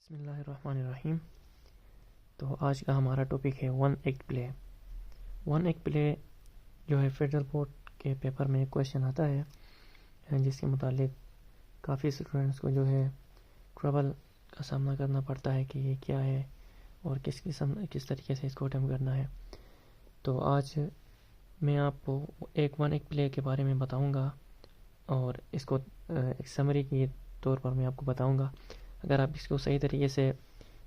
बिस्मिल्लाहिर्रहमानिर्रहीम। तो आज का हमारा टॉपिक है one act play. One act play जो है फेडरल बोर्ड के पेपर में एक क्वेश्चन आता है जिसके मुतालिक काफ़ी स्टूडेंट्स को जो है ट्रबल का सामना करना पड़ता है कि ये क्या है और किस तरीके से इसको अटेम्प्ट करना है। तो आज मैं आपको एक वन एक्ट प्ले के बारे में बताऊंगा और इसको एक समरी के तौर पर मैं आपको बताऊंगा। अगर आप इसको सही तरीके से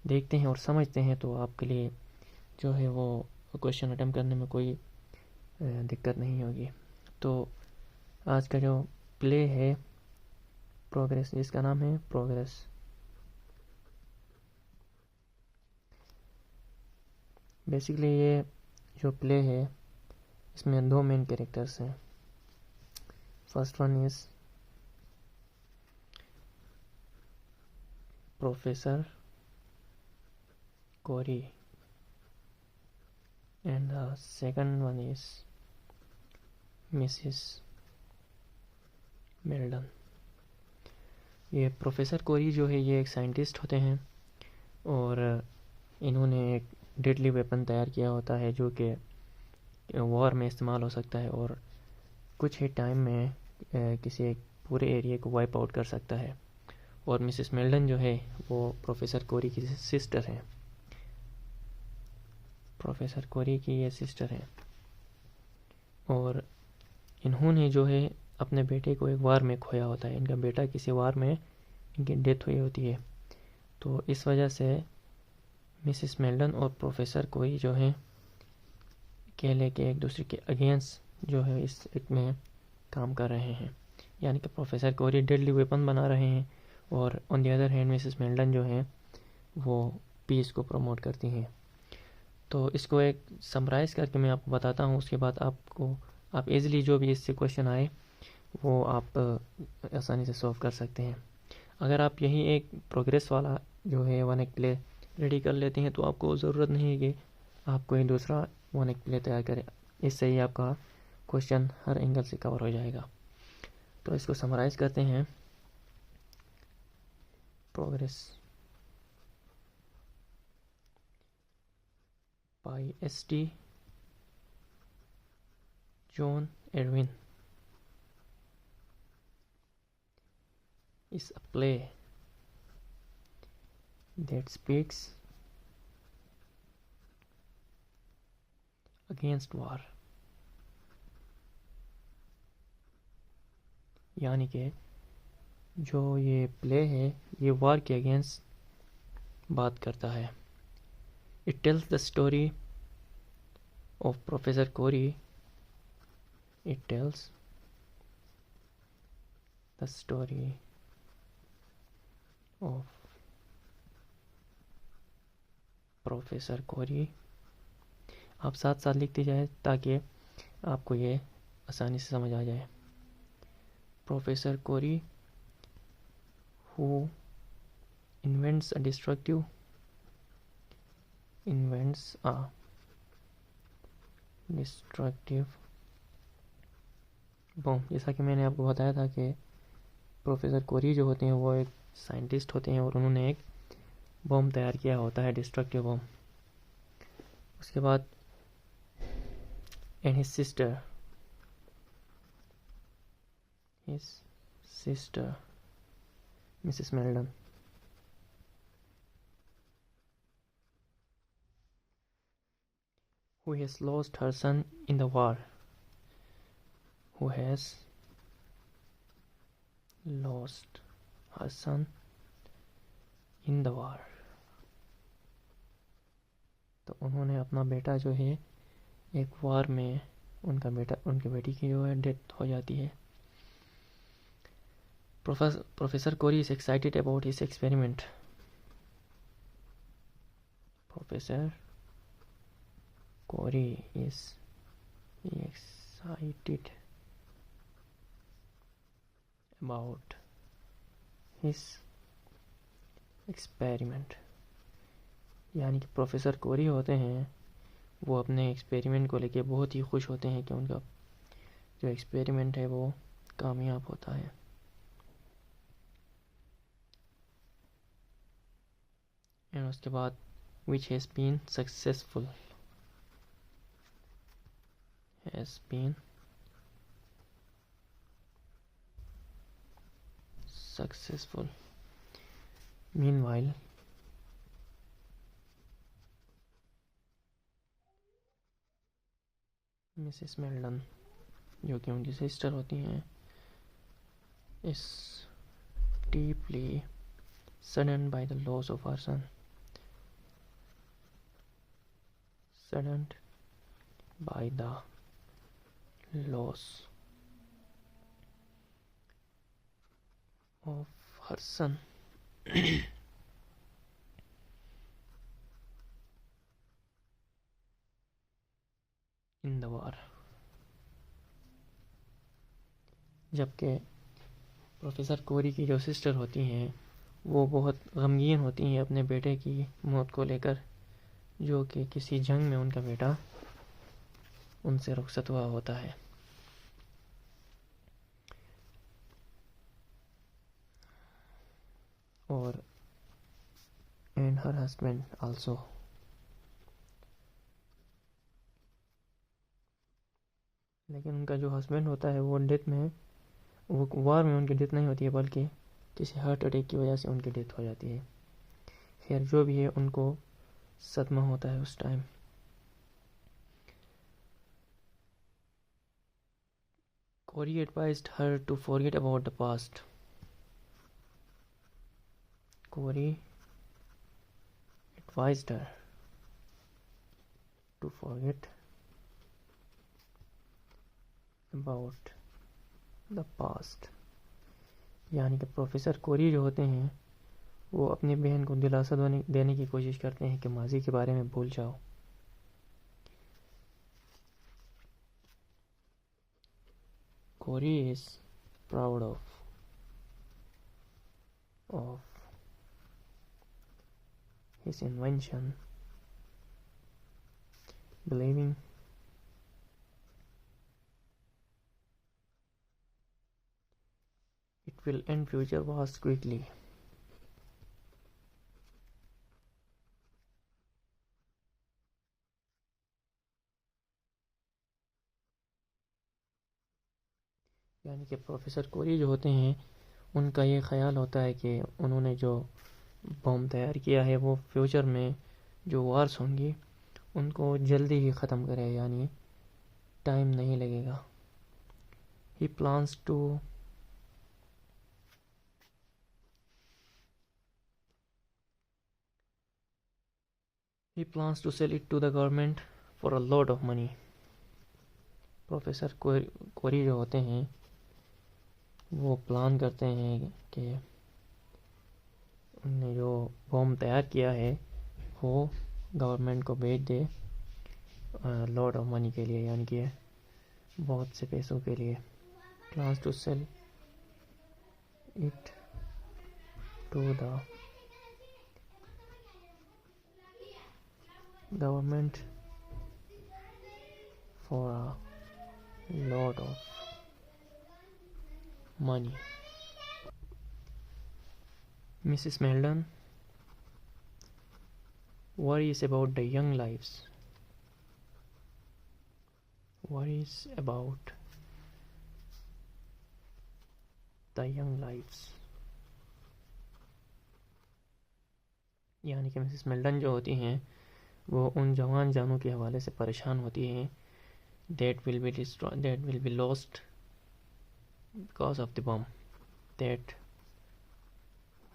देखते हैं और समझते हैं तो आपके लिए जो है वो क्वेश्चन अटेम्प्ट करने में कोई दिक्कत नहीं होगी। तो आज का जो प्ले है प्रोग्रेस, जिसका नाम है प्रोग्रेस। बेसिकली ये जो प्ले है इसमें दो मेन कैरेक्टर्स हैं। First one is professor Kori and the second one is Mrs Meldon. ये प्रोफेसर कोरी जो है ये एक साइंटिस्ट होते हैं और इन्होंने एक डेडली वेपन तैयार किया होता है जो कि वॉर में इस्तेमाल हो सकता है और कुछ ही टाइम में किसी एक पूरे एरिया को वाइप आउट कर सकता है। और मिसिस मेल्डन जो है वो प्रोफेसर कोरी की सिस्टर हैं। प्रोफेसर कोरी की ये सिस्टर हैं और इन्होंने जो है अपने बेटे को एक वार में खोया होता है। इनका बेटा किसी वार में इनकी डेथ हुई होती है। तो इस वजह से मिसिस मेल्डन और प्रोफेसर कोरी जो है अकेले के एक दूसरे के अगेंस्ट जो है इस में काम कर रहे हैं। यानी कि प्रोफेसर कोरी डेडली वेपन बना रहे हैं और on the other hand Mrs Meldon जो है वो पीस को प्रमोट करती हैं। तो इसको एक समराइज़ करके मैं आपको बताता हूँ, उसके बाद आप इजीली जो भी इससे क्वेश्चन आए वो आप आसानी से सॉल्व कर सकते हैं। अगर आप यही एक प्रोग्रेस वाला जो है वन एक्ट प्ले रेडी कर लेते हैं तो आपको ज़रूरत नहीं है कि आप कोई दूसरा वन एक्ट प्ले तैयार करें। इससे ही आपका क्वेश्चन हर एंगल से कवर हो जाएगा। तो इसको समराइज़ करते हैं। Progress by S.T. John Irwin is a play that speaks against war। यानी कि जो ये प्ले है ये वार के अगेंस्ट बात करता है। It tells the story of Professor Cory. It tells the story of Professor Cory। आप साथ साथ लिखते जाए ताकि आपको ये आसानी से समझ आ जाए। Professor Cory who invents a destructive बम। जैसा कि मैंने आपको बताया था कि प्रोफेसर कोरी जो होते हैं वो एक साइंटिस्ट होते हैं और उन्होंने एक बम तैयार किया होता है, डिस्ट्रक्टिव बम। उसके बाद and his sister Mrs Meldon who has lost her son in the war, तो उन्होंने अपना बेटा जो है एक वार में उनके बेटी की जो है डेथ हो जाती है। Professor Kori is excited about his experiment। Professor Kori is excited about his experiment। यानी कि प्रोफेसर कोरी होते हैं वो अपने एक्सपेरिमेंट को लेके बहुत ही खुश होते हैं कि उनका जो एक्सपेरिमेंट है वो कामयाब होता है। एंड उसके बाद which has been successful, has been successful. Meanwhile, Mrs Meldon जो कि उनकी सिस्टर होती हैं is deeply saddened by the loss of her son. Saddened by the loss of her son. In the war. जबकि professor कोरी की जो sister होती हैं वो बहुत गमगीन होती हैं अपने बेटे की मौत को लेकर, जो कि किसी जंग में उनका बेटा उनसे रुखसत हुआ होता है। और एंड हर हस्बैंड आल्सो। लेकिन उनका जो हस्बैंड होता है वो डेथ में, वो वार में उनकी डेथ नहीं होती है, बल्कि किसी हार्ट अटैक की वजह से उनकी डेथ हो जाती है। खैर जो भी है, उनको सदमा होता है उस time. Corey advised her to forget about the past. Corey advised her to forget about the past. यानी कि प्रोफेसर कोरी जो होते हैं वो अपनी बहन को दिलासा देने की कोशिश करते हैं कि माजी के बारे में भूल जाओ। Corey is proud of his invention, believing it will end future wars quickly. यानी कि प्रोफेसर कोरी जो होते हैं उनका ये ख्याल होता है कि उन्होंने जो बम तैयार किया है वो फ्यूचर में जो वार्स होंगी उनको जल्दी ही ख़त्म करे, यानी टाइम नहीं लगेगा। He plans to sell it to the government for a lot of money. Professor कोरी जो होते हैं वो प्लान करते हैं कि उन्होंने जो बम तैयार किया है वो गवर्नमेंट को भेज दे लॉट ऑफ मनी के लिए, यानी कि बहुत से पैसों के लिए। Plans to sell it to the government for a lot of money. Mrs. Meldon worries about the young lives. Worries about the young lives. यानी कि मिसेस मेल्डन जो होती हैं वो उन जवान जानों के हवाले से परेशान होती हैं that will be destroyed, that will be lost because of the bomb, that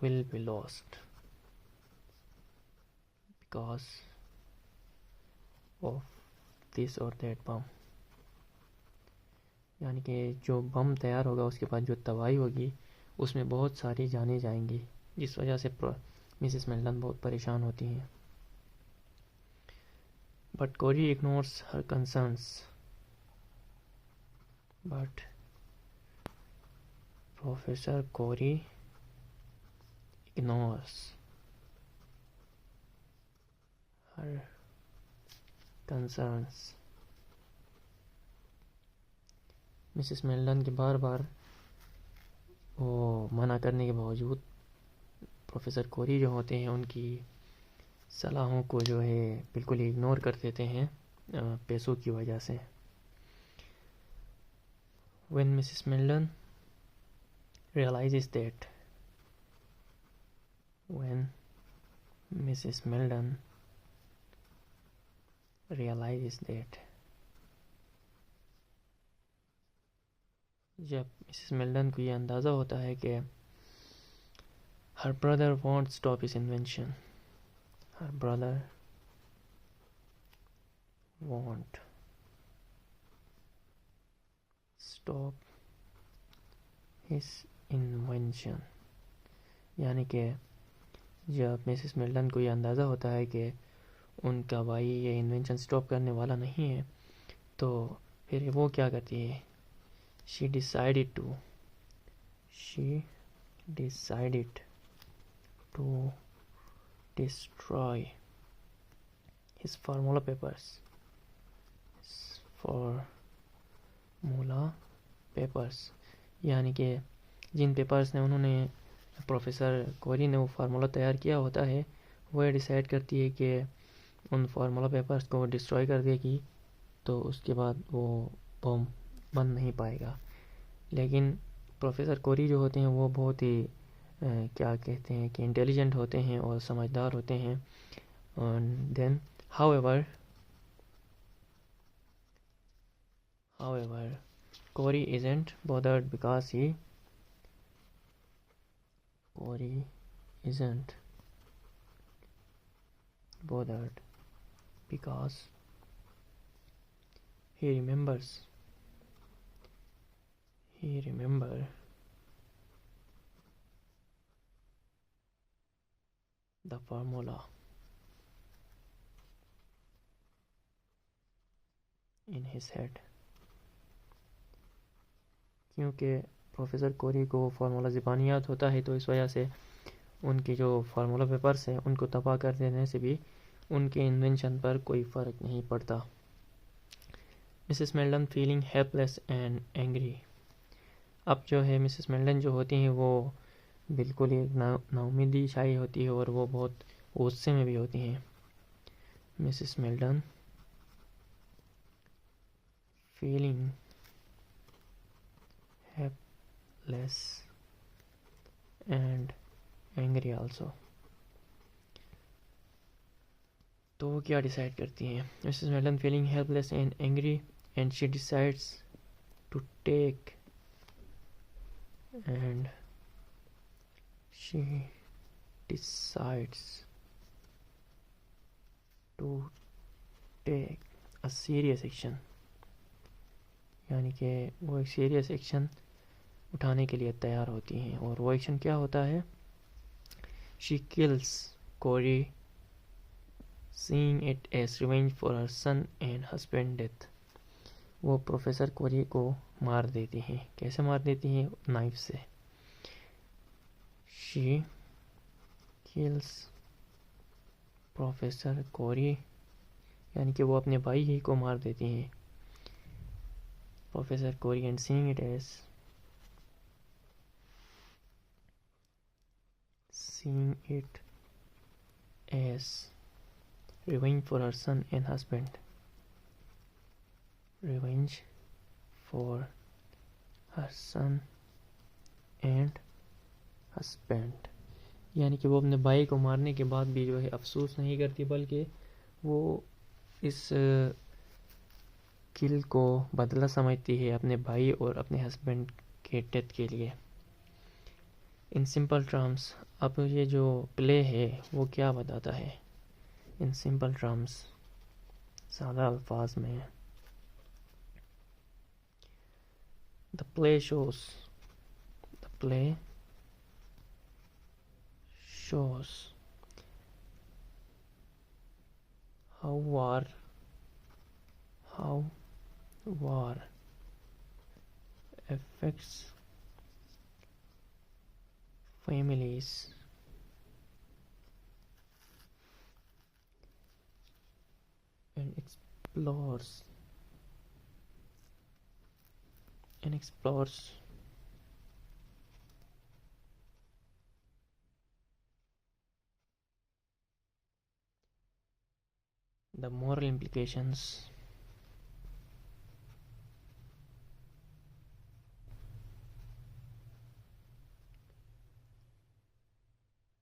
will be lost because of this or that bomb। यानी कि जो बम तैयार होगा उसके बाद जो तबाही होगी उसमें बहुत सारी जानें जाएंगी, जिस वजह से मिसेस मेल्डन बहुत परेशान होती हैं। But Corey ignores her concerns, but Professor Corey ignores her concerns. Mrs Meldon के बार बार वो मना करने के बावजूद प्रोफेसर कोरी जो होते हैं उनकी सलाहों को जो है बिल्कुल ही इग्नोर कर देते हैं पैसों की वजह से। When Mrs. Milden realizes that when Mrs. Milden realizes that जब मिसेस मिल्डन को ये अंदाज़ा होता है कि her brother won't stop his invention, her brother won't stop his invention, यानी कि जब मिसेस मिल्डन को ये अंदाज़ा होता है कि उनका भाई ये इन्वेंशन स्टॉप करने वाला नहीं है, तो फिर वो क्या करती है? she decided to destroy his formula papers, यानी कि जिन पेपर्स ने उन्होंने प्रोफेसर कोरी ने वो फार्मूला तैयार किया होता है, वो डिसाइड करती है कि उन फार्मूला पेपर्स को डिस्ट्रॉय कर देगी, तो उसके बाद वो बम बन नहीं पाएगा। लेकिन प्रोफेसर कोरी जो होते हैं वो बहुत ही क्या कहते हैं कि इंटेलिजेंट होते हैं और समझदार होते हैं। Then however Corey isn't bothered because he remember the formula in his head, क्योंकि प्रोफेसर कोरी को फार्मूला ज़बानी याद होता है, तो इस वजह से उनके जो फार्मूला पेपर्स हैं उनको तबाह कर देने से भी उनके इन्वेंशन पर कोई फ़र्क नहीं पड़ता। Mrs Meldon feeling helpless and angry, अब जो है मिसेस मेल्डन जो होती हैं वो बिल्कुल ही नाउमीदी छाई होती है और वो बहुत गुस्से में भी होती हैं। Mrs Meldon feeling helpless and angry also, तो वो क्या डिसाइड करती हैं? Mrs Meldon feeling helpless and angry and she decides to take a serious action, यानी कि वो एक सीरियस एक्शन उठाने के लिए तैयार होती हैं। और वो एक्शन क्या होता है? She kills Corrie seeing it as revenge for her son and husband death, वो प्रोफेसर कोरी को मार देती हैं। कैसे मार देती हैं? नाइफ से। शी किल्स प्रोफेसर कोरी, यानी कि वो अपने भाई ही को मार देती हैं, professor Corrie, and seeing it as revenge for her son and husband, revenge for her son and husband, यानी कि वो अपने भाई को मारने के बाद भी जो है अफसोस नहीं करती, बल्कि वो इस किल को बदला समझती है अपने भाई और अपने हस्बैंड के डेथ के लिए। इन सिंपल टर्म्स, अब ये जो प्ले है वो क्या बताता है? इन सिंपल टर्म्स, सादा अल्फाज में, the play shows how war affects families and explores the moral implications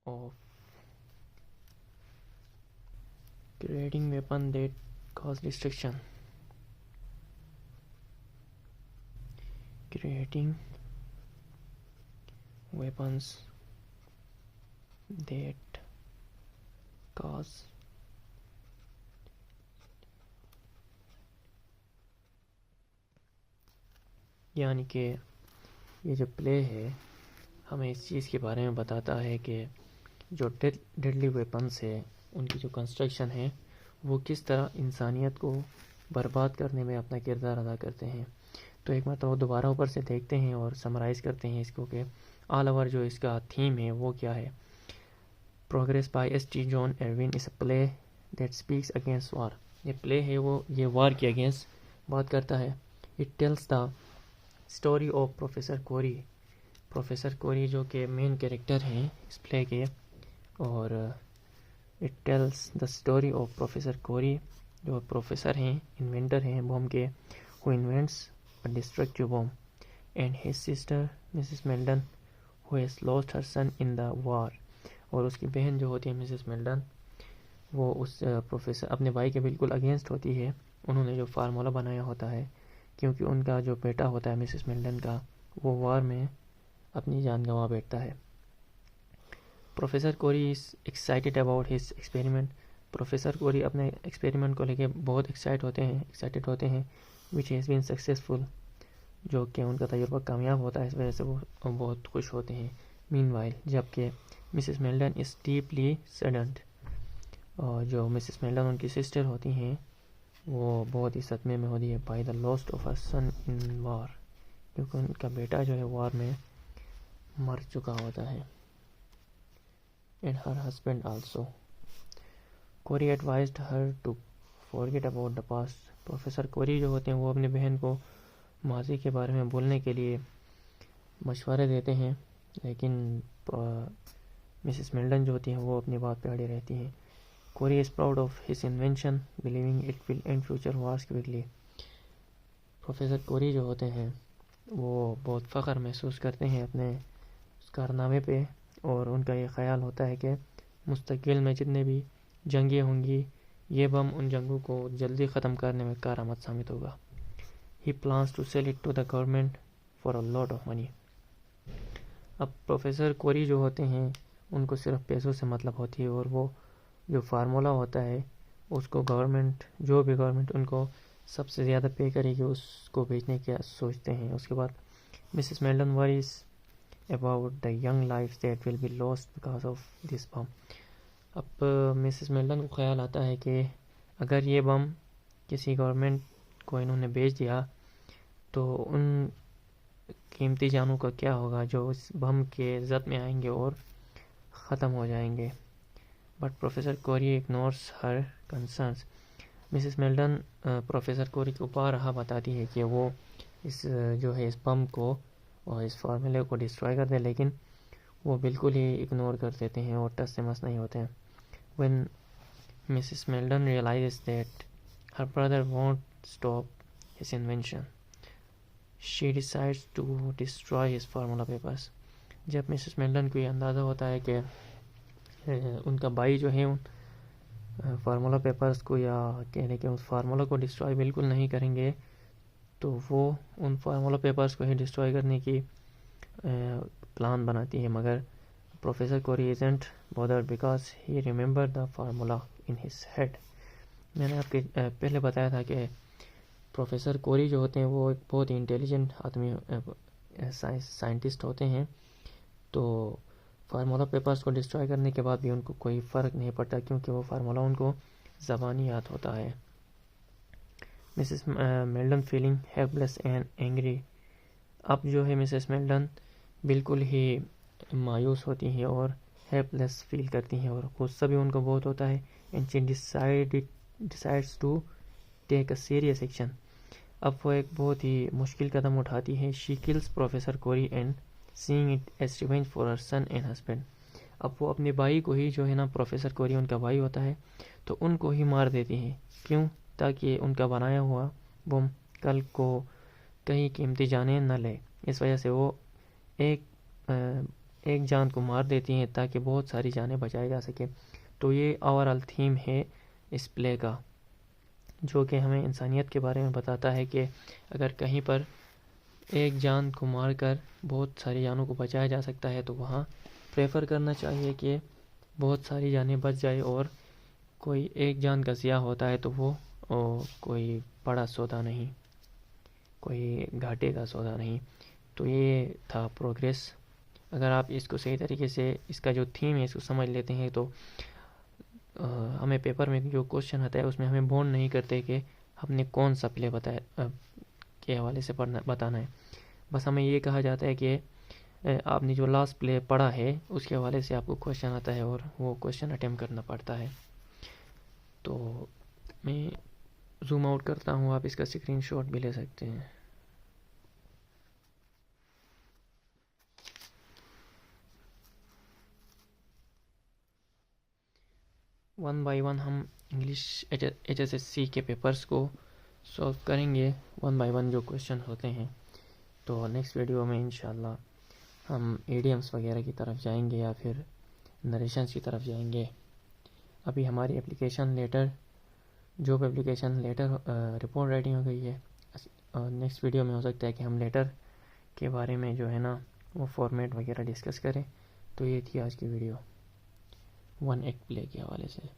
of creating weapons that cause destruction. Creating weapons that cause यानी कि ये जो प्ले है हमें इस चीज़ के बारे में बताता है कि जो डेडली वेपन्स है उनकी जो कंस्ट्रक्शन है वो किस तरह इंसानियत को बर्बाद करने में अपना किरदार अदा करते हैं। तो एक मतलब दोबारा ऊपर से देखते हैं और समराइज़ करते हैं इसको कि ऑल ओवर जो इसका थीम है वो क्या है। Progress by S T. John Ervine is a play that speaks against war. ये प्ले है वो ये वार के अगेंस्ट बात करता है। It tells the story of professor Corrie. Professor कोरी जो कि मेन कैरेक्टर हैं इस प्ले के, और it tells the story of professor कोरी जो प्रोफेसर हैं, इन्वेंटर हैं बॉम्ब के, who invents a destructive bomb, and his sister Mrs Meldon who has lost her son in the war. और उसकी बहन जो होती है मिसेस मेल्डन वो उस प्रोफेसर अपने भाई के बिल्कुल अगेंस्ट होती है। उन्होंने जो फार्मूला बनाया होता है क्योंकि उनका जो बेटा होता है मिसेस मेल्डन का वो वार में अपनी जान गंवा बैठता है। Professor Kori is excited about his experiment. Professor कोरी अपने एक्सपेरिमेंट को लेके बहुत एक्साइटेड होते हैं विच हैज़ बीन सक्सेसफुल, जो कि उनका तजुर्बा कामयाब होता है, इस वजह से वो बहुत खुश होते हैं। मीनवाइल जबकि Mrs Meldon is deeply saddened, और जो मिसेस मेल्डन उनकी सिस्टर होती हैं वो बहुत ही सदमे में होती है by the lost of her son in war, क्योंकि उनका बेटा जो है वार में मर चुका होता है। And her husband also. Corrie advised her to forget about the past. Professor कोरी जो होते हैं वो अपनी बहन को माजी के बारे में बोलने के लिए मशवरे देते हैं, लेकिन मिसेस मेल्डन जो होती हैं वो अपनी बात पे अड़ी रहती हैं। कोरी is proud of his invention believing it will and future wars quickly. Professor कोरी जो होते हैं वो बहुत फ़ख्र महसूस करते हैं अपने उस कारनामे पे, और उनका ये ख्याल होता है कि मुस्तक़बिल में जितने भी जंगें होंगी ये बम उन जंगों को जल्दी ख़त्म करने में कारआमद साबित होगा। He plans to sell it to the government for a lot of money. अब प्रोफेसर कोरी जो होते हैं उनको सिर्फ पैसों से मतलब होती है, और वो जो फार्मूला होता है उसको जो भी गवर्नमेंट उनको सबसे ज़्यादा पे करेगी उसको बेचने का सोचते हैं। उसके बाद Mrs Meldon worries about the young life that will be lost because of this bomb. अब मिसेस मेल्डन को ख्याल आता है कि अगर ये बम किसी गवर्नमेंट को इन्होंने बेच दिया तो उन कीमती जानों का क्या होगा जो इस बम के ज़द में आएंगे और ख़त्म हो जाएंगे। But professor Kori ignores her concerns. Mrs Meldon professor कोरी को बारहा बताती है कि वो इस बम को और इस फार्मूले को डिस्ट्रॉय कर दे, लेकिन वो बिल्कुल ही इग्नोर कर देते हैं और टस से मस नहीं होते हैं। When Mrs Meldon realises that her brother won't stop his invention she decides to destroy his formula papers. जब मिसेस मेल्डन को ये अंदाज़ा होता है कि उनका भाई जो है उन फार्मूला पेपर्स को या कहने के उस फार्मूला को डिस्ट्रॉय बिल्कुल नहीं करेंगे, तो वो उन फार्मूला पेपर्स को ही डिस्ट्रॉय करने की प्लान बनाती है। मगर professor Kori isn't bothered because he remember the formula in his head. मैंने आपके पहले बताया था कि प्रोफेसर कोरी जो होते हैं वो एक बहुत ही इंटेलिजेंट आदमी साइंटिस्ट होते हैं, तो फार्मूला पेपर्स को डिस्ट्रॉय करने के बाद भी उनको कोई फ़र्क नहीं पड़ता क्योंकि वो फार्मूला उनको ज़बानी याद होता है। Mrs Meldon feeling helpless and angry. अब जो है मिसेस मेल्डन बिल्कुल ही मायूस होती हैं और हेल्पलेस फील करती हैं और गुस्सा भी उनको बहुत होता है। And she decides to take a serious action. अब वो एक बहुत ही मुश्किल कदम उठाती है। She kills professor Corrie and seeing it as revenge for her son and husband. अब वो अपने भाई को ही जो है ना, प्रोफेसर कोरी उनका भाई होता है, तो उनको ही मार देती हैं। क्यों? ताकि उनका बनाया हुआ बम कल को कहीं कीमती जानें न ले। इस वजह से वो एक एक जान को मार देती हैं ताकि बहुत सारी जानें बचाई जा सके। तो ये ओवरऑल थीम है इस प्ले का, जो कि हमें इंसानियत के बारे में बताता है कि अगर कहीं पर एक जान को मारकर बहुत सारी जानों को बचाया जा सकता है तो वहाँ प्रेफर करना चाहिए कि बहुत सारी जानें बच जाए, और कोई एक जान का ज़िया होता है तो वो कोई बड़ा सौदा नहीं, कोई घाटे का सौदा नहीं। तो ये था प्रोग्रेस। अगर आप इसको सही तरीके से, इसका जो थीम है इसको समझ लेते हैं, तो हमें पेपर में जो क्वेश्चन आता है उसमें हमें बॉन्ड नहीं करते कि हमने कौन सा प्ले बताया के हवाले से बताना है। बस हमें ये कहा जाता है कि आपने जो लास्ट प्ले पढ़ा है उसके हवाले से आपको क्वेश्चन आता है और वो क्वेश्चन अटेम्प्ट करना पड़ता है। तो मैं जूम आउट करता हूँ, आप इसका स्क्रीनशॉट भी ले सकते हैं। वन बाय वन हम इंग्लिश HSSC के पेपर्स को सॉल्व करेंगे, वन बाय वन जो क्वेश्चन होते हैं। तो नेक्स्ट वीडियो में इंशाल्लाह हम इडियम्स वगैरह की तरफ जाएंगे या फिर नरेशंस की तरफ जाएंगे। अभी हमारी application letter, job application letter report ready हो गई है। नेक्स्ट वीडियो में हो सकता है कि हम लेटर के बारे में जो है ना वो फॉर्मेट वगैरह डिस्कस करें। तो ये थी आज की वीडियो वन एक्ट प्ले के हवाले से।